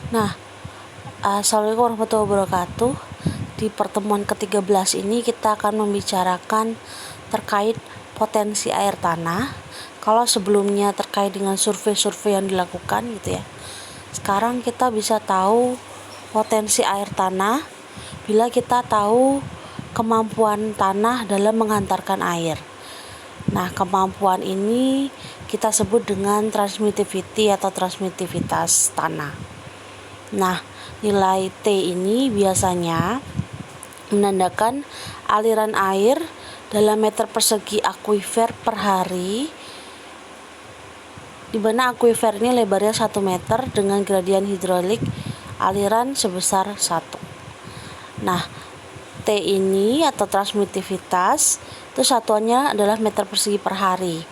Nah, Assalamualaikum warahmatullahi wabarakatuh. Di pertemuan ke-13 ini kita akan membicarakan terkait potensi air tanah. Kalau sebelumnya terkait dengan survei-survei yang dilakukan gitu ya. Sekarang kita bisa tahu potensi air tanah bila kita tahu kemampuan tanah dalam menghantarkan air. Nah, kemampuan ini kita sebut dengan transmittivity atau transmitivitas tanah. Nah, nilai T ini biasanya menandakan aliran air dalam meter persegi akuifer per hari, di mana akuifer ini lebarnya 1 meter dengan gradien hidrolik aliran sebesar 1. Nah, T ini atau transmitivitas itu satuannya adalah meter persegi per hari.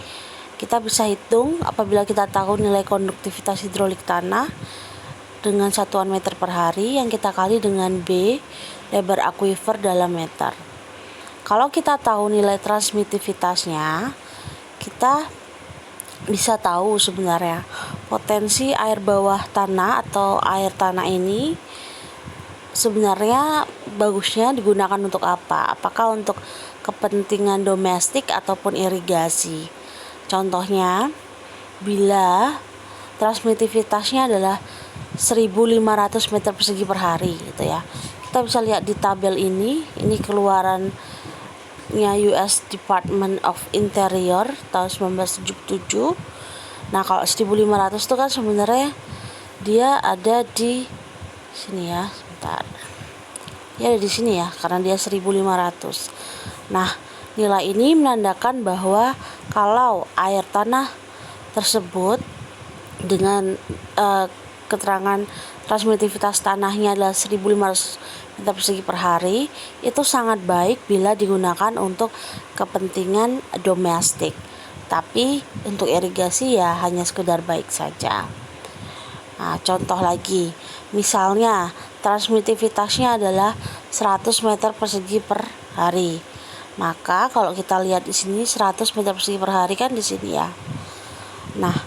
Kita bisa hitung apabila kita tahu nilai konduktivitas hidrolik tanah dengan satuan meter per hari yang kita kali dengan B, lebar akuifer dalam meter. Kalau kita tahu nilai transmitivitasnya, kita bisa tahu sebenarnya potensi air bawah tanah atau air tanah ini sebenarnya bagusnya digunakan untuk apa? Apakah untuk kepentingan domestik ataupun irigasi? Contohnya, bila transmitivitasnya adalah 1.500 meter persegi per hari gitu ya. Kita bisa lihat di tabel ini keluarannya US Department of Interior tahun 1977. Nah, kalau 1.500 itu kan sebenarnya dia ada di sini ya, sebentar. Ya ada di sini ya, karena dia 1.500. Nah, nilai ini menandakan bahwa kalau air tanah tersebut dengan keterangan transmitivitas tanahnya adalah 1.500 meter persegi per hari, itu sangat baik bila digunakan untuk kepentingan domestik. Tapi untuk irigasi ya hanya sekedar baik saja. Nah, contoh lagi, misalnya transmitivitasnya adalah 100 meter persegi per hari. Maka kalau kita lihat di sini 100 meter persegi per hari kan di sini ya. Nah,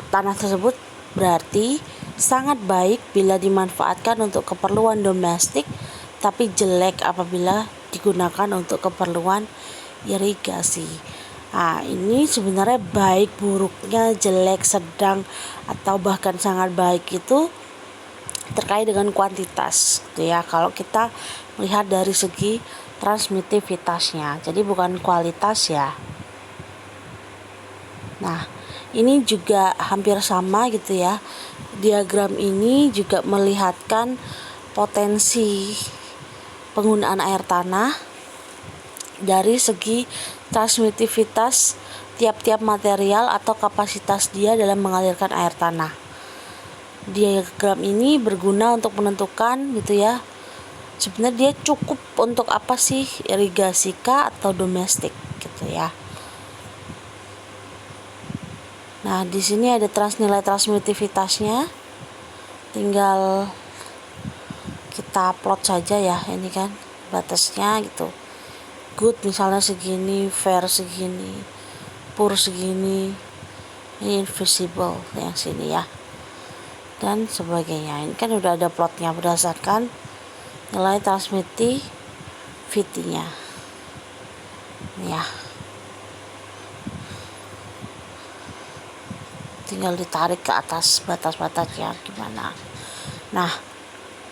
tanah tersebut berarti sangat baik bila dimanfaatkan untuk keperluan domestik, tapi jelek apabila digunakan untuk keperluan irigasi. Nah, ini sebenarnya baik buruknya, jelek, sedang, atau bahkan sangat baik itu terkait dengan kuantitas gitu ya. Kalau kita melihat dari segi transmitivitasnya, jadi bukan kualitas ya. Nah, ini juga hampir sama gitu ya. Diagram ini juga melihatkan potensi penggunaan air tanah dari segi transmitivitas tiap-tiap material atau kapasitas dia dalam mengalirkan air tanah. Diagram ini berguna untuk menentukan gitu ya, sebenarnya dia cukup untuk apa sih, irigasi kah atau domestik gitu ya. Nah, di sini ada nilai transmitivitasnya. Tinggal kita plot saja ya, ini kan batasnya gitu. Good misalnya segini, fair segini, poor segini, ini invisible yang sini ya, dan sebagainya. Ini kan udah ada plotnya berdasarkan nilai transmittivity-nya ya. Tinggal ditarik ke atas batas-batasnya gimana. Nah,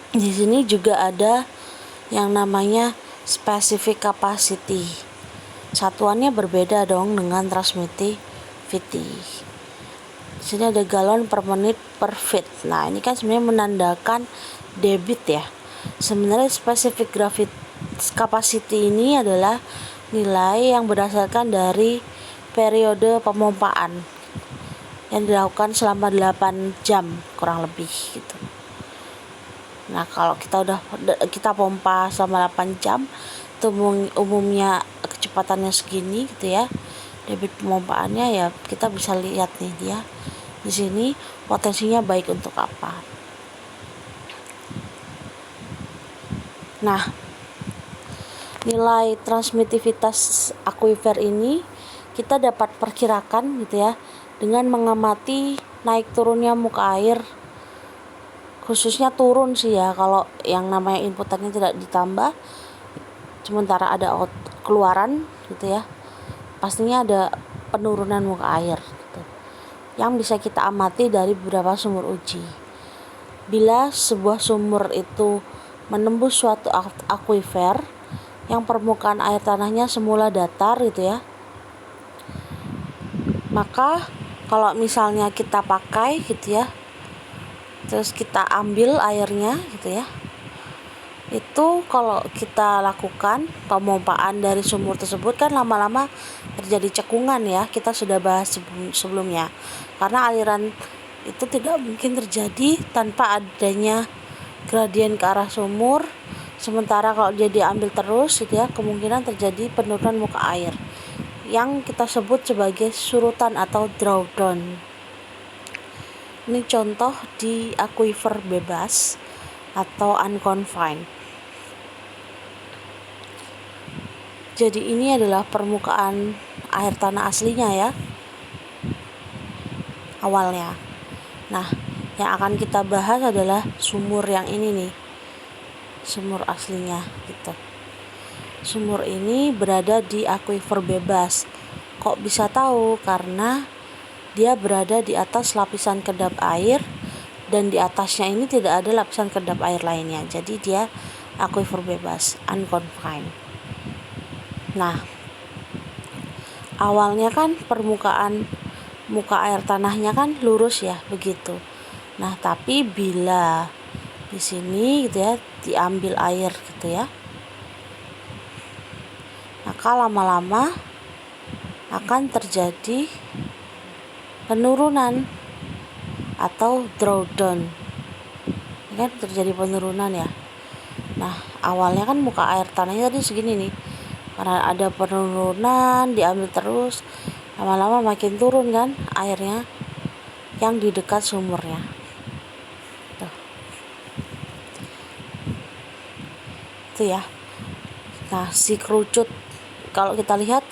di sini juga ada yang namanya specific capacity. Satuannya berbeda dong dengan transmittivity. Di sini ada galon per menit per feet. Nah, ini kan sebenarnya menandakan debit ya. Sebenarnya specific capacity ini adalah nilai yang berdasarkan dari periode pemompaan yang dilakukan selama 8 jam kurang lebih gitu. Nah, kalau kita pompa selama 8 jam itu umumnya kecepatannya segini gitu ya. Debit pemompaannya ya kita bisa lihat nih dia di sini potensinya baik untuk apa. Nah, nilai transmitivitas akuifer ini kita dapat perkirakan gitu ya dengan mengamati naik turunnya muka air khususnya turun sih ya, kalau yang namanya inputannya tidak ditambah sementara ada keluaran gitu ya, pastinya ada penurunan muka air gitu, yang bisa kita amati dari beberapa sumur uji. Bila sebuah sumur itu menembus suatu akuifer yang permukaan air tanahnya semula datar gitu ya, maka kalau misalnya kita pakai gitu ya, terus kita ambil airnya gitu ya, itu kalau kita lakukan pemompaan dari sumur tersebut kan lama-lama terjadi cekungan ya, kita sudah bahas sebelumnya, karena aliran itu tidak mungkin terjadi tanpa adanya gradien ke arah sumur. Sementara kalau dia diambil terus gitu ya, kemungkinan terjadi penurunan muka air yang kita sebut sebagai surutan atau drawdown. Ini contoh di aquifer bebas atau unconfined. Jadi ini adalah permukaan air tanah aslinya ya, awalnya. Nah, yang akan kita bahas adalah sumur yang ini nih, sumur aslinya gitu. Sumur ini berada di aquifer bebas. Kok bisa tahu? Karena dia berada di atas lapisan kedap air, dan di atasnya ini tidak ada lapisan kedap air lainnya. Jadi dia aquifer bebas, unconfined. Nah, awalnya kan permukaan muka air tanahnya kan lurus ya, begitu. Nah, tapi bila di sini gitu ya diambil air gitu ya, maka lama-lama akan terjadi penurunan atau drawdown. Ini kan terjadi penurunan ya. Nah, awalnya kan muka air tanahnya tadi segini nih, karena ada penurunan diambil terus, lama-lama makin turun kan airnya yang di dekat sumurnya. Tuh. Itu ya. Nah, si kerucut, kalau kita lihat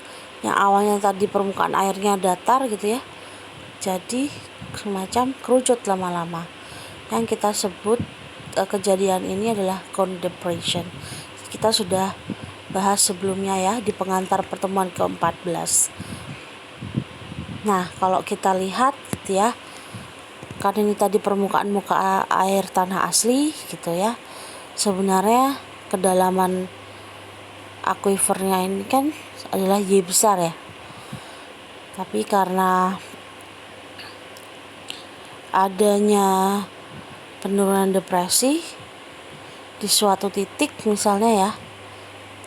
yang awalnya tadi permukaan airnya datar gitu ya, jadi semacam kerucut lama-lama. Yang kita sebut kejadian ini adalah cone depression. Kita sudah bahas sebelumnya ya di pengantar pertemuan ke-14. Nah, kalau kita lihat gitu ya, karena ini tadi permukaan muka air tanah asli gitu ya, sebenarnya kedalaman aquifernya ini kan adalah Y besar ya, tapi karena adanya penurunan depresi di suatu titik misalnya ya,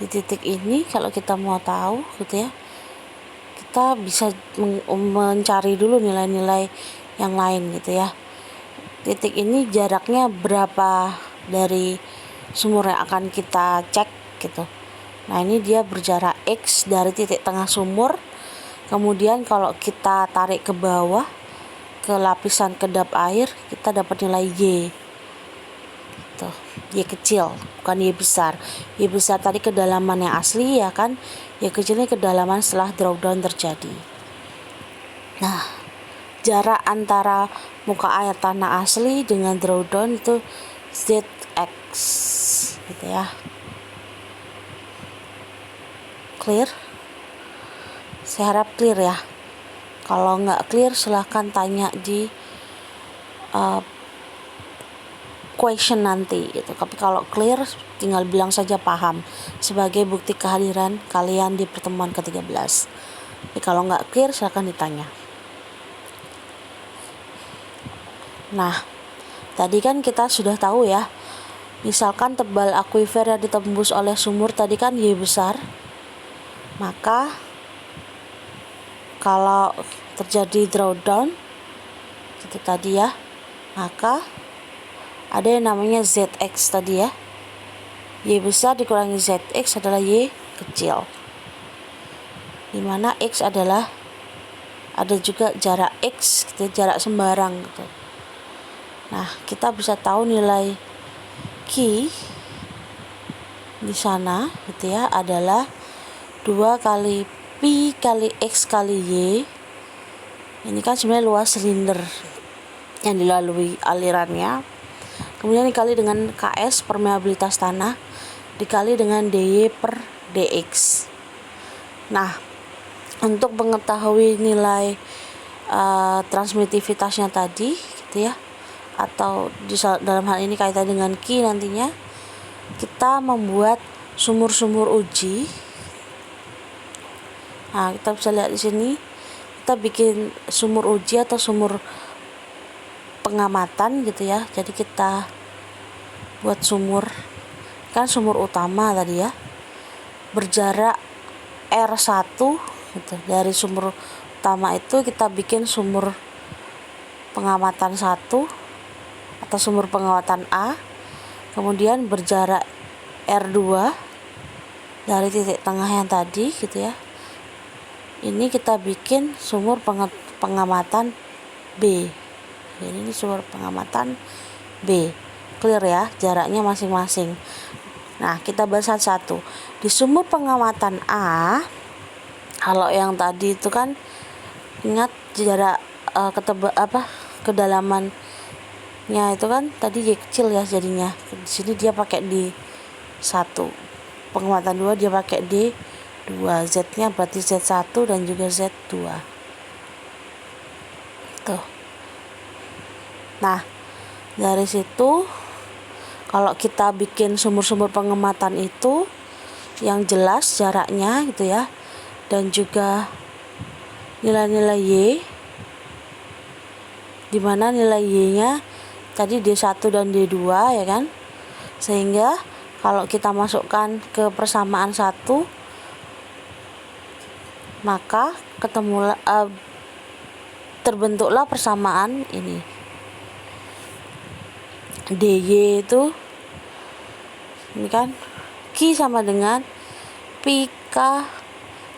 di titik ini kalau kita mau tahu gitu ya, kita bisa mencari dulu nilai-nilai yang lain gitu ya. Titik ini jaraknya berapa dari sumur yang akan kita cek gitu. Nah, ini dia berjarak X dari titik tengah sumur. Kemudian kalau kita tarik ke bawah ke lapisan kedap air, kita dapat nilai Y. Tuh, Y kecil, bukan Y besar. Y besar tadi kedalaman yang asli ya kan. Y kecil ini kedalaman setelah drawdown terjadi. Nah, jarak antara muka air tanah asli dengan drawdown itu ZX gitu ya. Clear? Saya harap clear ya. Kalau nggak clear silahkan tanya di question nanti gitu. Tapi kalau clear tinggal bilang saja paham sebagai bukti kehadiran kalian di pertemuan ke-13. Tapi kalau nggak clear silahkan ditanya. Nah, tadi kan kita sudah tahu ya, misalkan tebal aquifer yang ditembus oleh sumur tadi kan Y besar, maka kalau terjadi drawdown itu tadi ya, maka ada yang namanya ZX tadi ya. Y besar dikurangi ZX adalah Y kecil, dimana X adalah ada juga jarak X gitu, jarak sembarang gitu. Nah, kita bisa tahu nilai Q di sana gitu ya adalah 2 kali Pi kali X kali Y. Ini kan sebenarnya luas silinder yang dilalui alirannya. kemudian dikali dengan KS permeabilitas tanah dikali dengan DY per DX. Nah, untuk mengetahui nilai transmitivitasnya tadi gitu ya, atau dalam hal ini kaitan dengan Q nantinya, kita membuat sumur-sumur uji. Nah, kita bisa lihat di sini kita bikin sumur uji atau sumur pengamatan gitu ya. Jadi kita buat sumur, kan sumur utama tadi ya, berjarak R1 gitu. Dari sumur utama itu kita bikin sumur pengamatan 1 atau sumur pengamatan A, kemudian berjarak R2 dari titik tengah yang tadi gitu ya. Ini kita bikin sumur pengamatan B. Jadi ini sumur pengamatan B. Clear ya, jaraknya masing-masing. Nah, kita bahas satu-satu. Di sumur pengamatan A, kalau yang tadi itu kan ingat jarak kedalamannya itu kan tadi Y kecil ya jadinya. Di sini dia pakai D1. Pengamatan 2 dia pakai D2. Z-nya berarti Z1 dan juga Z2. Tuh. Nah, dari situ kalau kita bikin sumur-sumur pengamatan itu yang jelas jaraknya gitu ya, dan juga nilai-nilai Y, dimana nilai Y-nya tadi D1 dan D2 ya kan, sehingga kalau kita masukkan ke persamaan 1 maka terbentuklah persamaan ini. DY itu ini kan Q sama dengan PK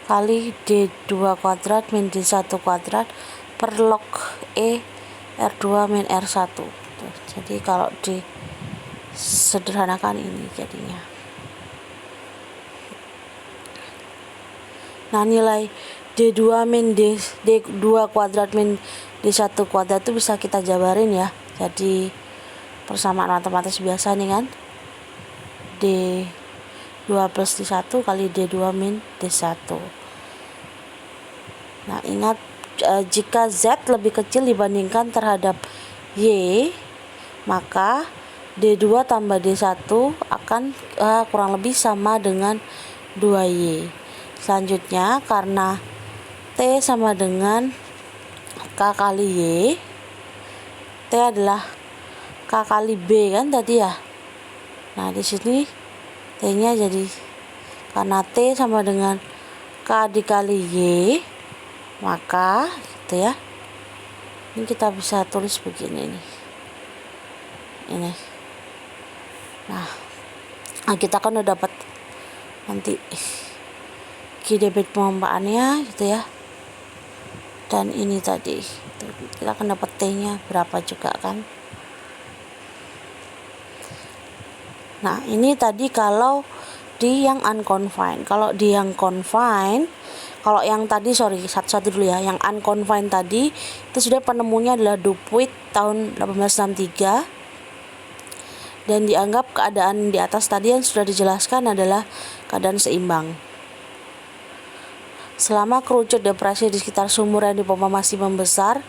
kali D2 kuadrat min D1 kuadrat per log E R2 min R1. Jadi kalau disederhanakan ini jadinya. Nah, nilai D2 min D2 kuadrat min D1 kuadrat itu bisa kita jabarin ya. Jadi persamaan matematis biasa nih kan, D2 plus D1 kali D2 min D1. Nah, ingat jika Z lebih kecil dibandingkan terhadap Y, maka D2 tambah D1 akan kurang lebih sama dengan 2Y. Selanjutnya, karena T sama dengan K kali Y, T adalah K kali B kan tadi ya. Nah, di sini T-nya jadi karena T sama dengan K dikali Y, maka gitu ya. Ini kita bisa tulis begini nih. Ini. Nah, kita kan udah dapat nanti Q debit pemompaannya gitu ya. Dan ini tadi kita akan dapat T-nya berapa juga kan. Nah, ini tadi kalau di yang unconfined. Kalau di yang confined, kalau yang tadi satu-satu dulu ya. Yang unconfined tadi itu sudah penemunya adalah Dupuit tahun 1863. Dan dianggap keadaan di atas tadi yang sudah dijelaskan adalah keadaan seimbang. Selama kerucut depresi di sekitar sumur yang dipompa masih membesar,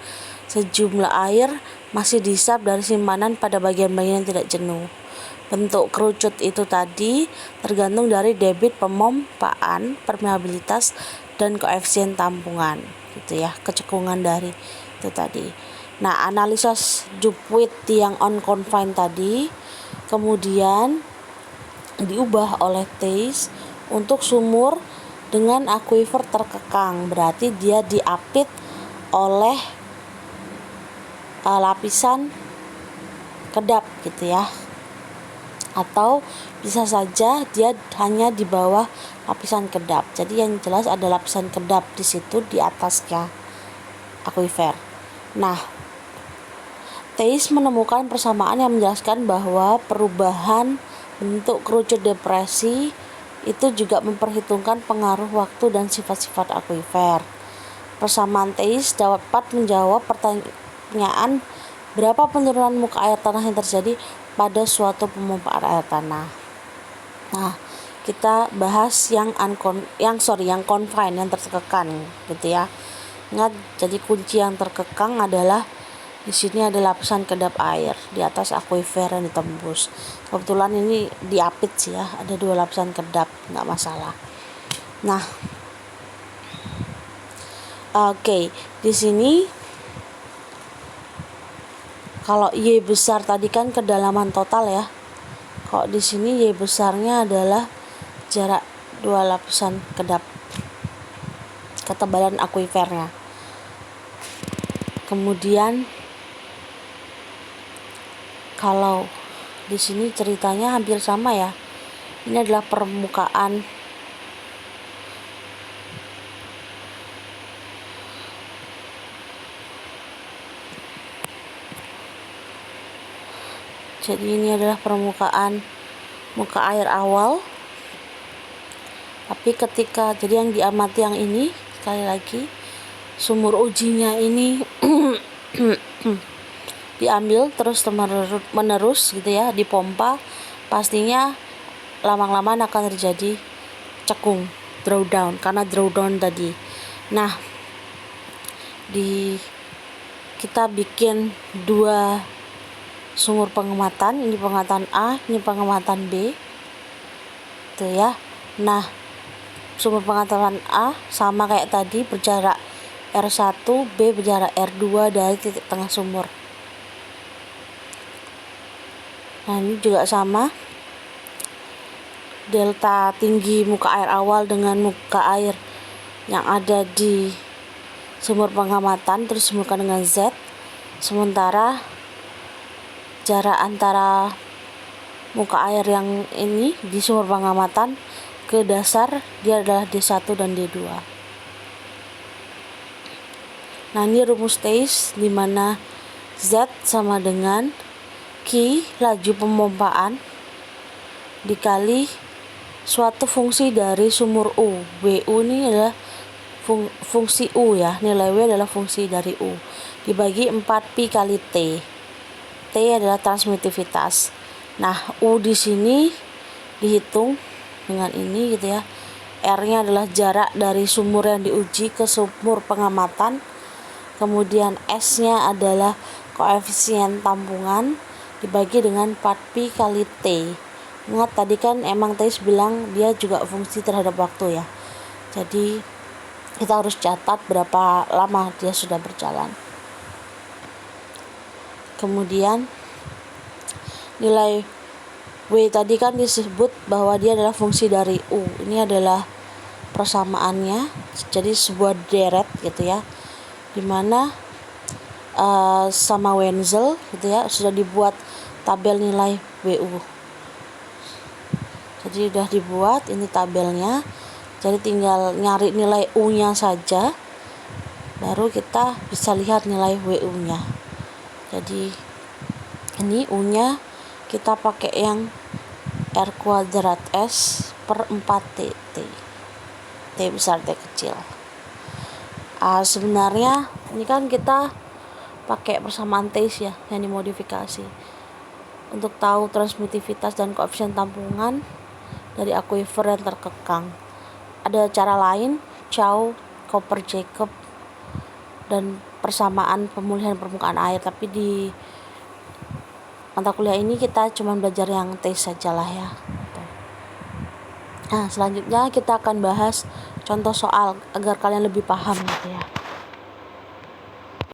sejumlah air masih dihisap dari simpanan pada bagian-bagian yang tidak jenuh. Bentuk kerucut itu tadi tergantung dari debit pemompaan, permeabilitas, dan koefisien tampungan gitu ya, kecekungan dari itu tadi. Nah, analisa Dupuit yang unconfined tadi kemudian diubah oleh Theiss untuk sumur dengan akuifer terkekang, berarti dia diapit oleh lapisan kedap gitu ya, atau bisa saja dia hanya di bawah lapisan kedap. Jadi yang jelas ada lapisan kedap di situ di atasnya akuifer. Nah, Theiss menemukan persamaan yang menjelaskan bahwa perubahan bentuk kerucut depresi itu juga memperhitungkan pengaruh waktu dan sifat-sifat akuifer. Persamaan Theiss dapat menjawab pertanyaan berapa penurunan muka air tanah yang terjadi pada suatu pemompaan air tanah. Nah, kita bahas yang confined, yang terkekang gitu ya. Ingat, jadi kunci yang terkekang adalah di sini ada lapisan kedap air di atas akuifer yang ditembus. Kebetulan ini diapit sih ya, ada 2 lapisan kedap, nggak masalah. Nah, oke, di sini kalau Y besar tadi kan kedalaman total ya. Kalau di sini Y besarnya adalah jarak 2 lapisan kedap, ketebalan akuifernya. Kemudian kalau di sini ceritanya hampir sama ya. Ini adalah permukaan jadi ini adalah permukaan muka air awal. Tapi ketika jadi yang diamati yang ini, sekali lagi sumur ujinya ini diambil terus menerus gitu ya, dipompa, pastinya lama-lama akan terjadi cekung, drawdown, karena drawdown tadi. Nah, kita bikin 2 sumur pengamatan, ini pengamatan A, ini pengamatan B, tuh ya. Nah, sumur pengamatan A sama kayak tadi, berjarak R1, B berjarak R2 dari titik tengah sumur. Nah, ini juga sama, delta tinggi muka air awal dengan muka air yang ada di sumur pengamatan terus disambungkan dengan Z, sementara jarak antara muka air yang ini di sumur pengamatan ke dasar dia adalah D1 dan D2. Nah, ini rumus TACE di mana Z sama dengan Q, laju pemompaan, dikali suatu fungsi dari sumur U. WU ini adalah fungsi U ya, nilai W adalah fungsi dari U, dibagi 4pi kali T. T adalah transmitivitas. Nah, U di sini dihitung dengan ini gitu ya. R-nya adalah jarak dari sumur yang diuji ke sumur pengamatan. Kemudian S-nya adalah koefisien tampungan dibagi dengan 4pi kali T. Ingat tadi kan emang TACE bilang dia juga fungsi terhadap waktu ya. Jadi kita harus catat berapa lama dia sudah berjalan. Kemudian nilai W tadi kan disebut bahwa dia adalah fungsi dari U. Ini adalah persamaannya, jadi sebuah deret gitu ya, dimana sama Wenzel gitu ya sudah dibuat tabel nilai WU. Jadi sudah dibuat ini tabelnya, jadi tinggal nyari nilai U-nya saja, baru kita bisa lihat nilai WU-nya. Jadi ini U-nya kita pakai yang R² S per 4T. T besar, T kecil. Sebenarnya ini kan kita pakai persamaan TACE ya, yang dimodifikasi untuk tahu transmitivitas dan koefisien tampungan dari akuifer yang terkekang. Ada cara lain, Chow, Cooper-Jacob, dan persamaan pemulihan permukaan air, tapi di mata kuliah ini kita cuma belajar yang TACE saja lah ya. Nah, selanjutnya kita akan bahas contoh soal agar kalian lebih paham gitu ya.